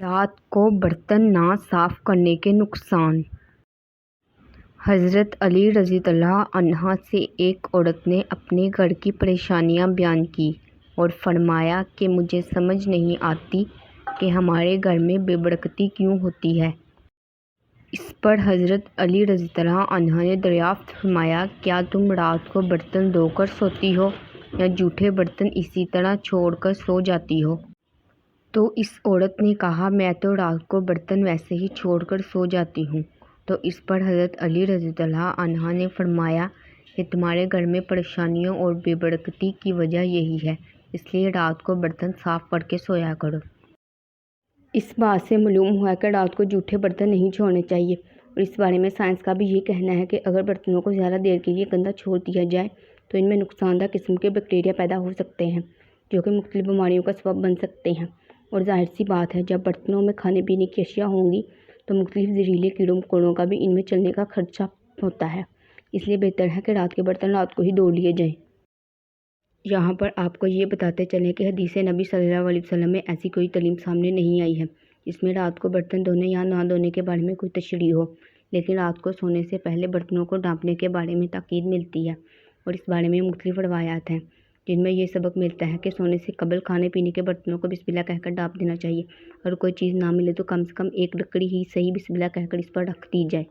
رات کو برتن نہ صاف کرنے کے نقصان۔ حضرت علی رضی اللہ عنہ سے ایک عورت نے اپنے گھر کی پریشانیاں بیان کی اور فرمایا کہ مجھے سمجھ نہیں آتی کہ ہمارے گھر میں بے برکتی کیوں ہوتی ہے۔ اس پر حضرت علی رضی اللہ عنہ نے دریافت فرمایا، کیا تم رات کو برتن دھو کر سوتی ہو یا جھوٹے برتن اسی طرح چھوڑ کر سو جاتی ہو؟ تو اس عورت نے کہا، میں تو رات کو برتن ویسے ہی چھوڑ کر سو جاتی ہوں۔ تو اس پر حضرت علی رضی اللہ عنہ نے فرمایا کہ تمہارے گھر میں پریشانیوں اور بے برکتی کی وجہ یہی ہے، اس لیے رات کو برتن صاف کر کے سویا کرو۔ اس بات سے معلوم ہوا کہ رات کو جھوٹے برتن نہیں چھوڑنے چاہیے، اور اس بارے میں سائنس کا بھی یہ کہنا ہے کہ اگر برتنوں کو زیادہ دیر کے لیے گندا چھوڑ دیا جائے تو ان میں نقصان دہ قسم کے بیکٹیریا پیدا ہو سکتے ہیں جو کہ مختلف بیماریوں کا سبب بن سکتے ہیں، اور ظاہر سی بات ہے جب برتنوں میں کھانے پینے کی اشیاء ہوں گی تو مختلف زہریلے کیڑوں مکوڑوں کا بھی ان میں چلنے کا خدشہ ہوتا ہے، اس لیے بہتر ہے کہ رات کے برتن رات کو ہی دھو لیے جائیں۔ یہاں پر آپ کو یہ بتاتے چلیں کہ حدیث نبی صلی اللہ علیہ وسلم میں ایسی کوئی تعلیم سامنے نہیں آئی ہے جس میں رات کو برتن دھونے یا نہ دھونے کے بارے میں کوئی تشریح ہو، لیکن رات کو سونے سے پہلے برتنوں کو ڈھانپنے کے بارے میں تاکید ملتی ہے، اور اس بارے میں مختلف روایات ہیں جن میں یہ سبق ملتا ہے کہ سونے سے قبل کھانے پینے کے برتنوں کو بسم اللہ کہہ کر ڈھانپ دینا چاہیے، اور کوئی چیز نہ ملے تو کم سے کم ایک لکڑی ہی صحیح بسم اللہ کہہ کر اس پر رکھ دی جائے،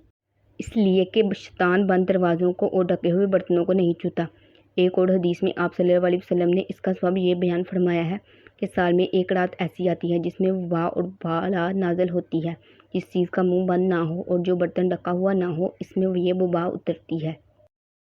اس لیے کہ شیطان بند دروازوں کو اور ڈھکے ہوئے برتنوں کو نہیں چھوتا۔ ایک اور حدیث میں آپ صلی اللہ علیہ وسلم نے اس کا سبب یہ بیان فرمایا ہے کہ سال میں ایک رات ایسی آتی ہے جس میں وبا اور بالا نازل ہوتی ہے، جس چیز کا منہ بند نہ ہو اور جو برتن ڈھکا ہوا نہ ہو اس میں یہ وبا اترتی ہے۔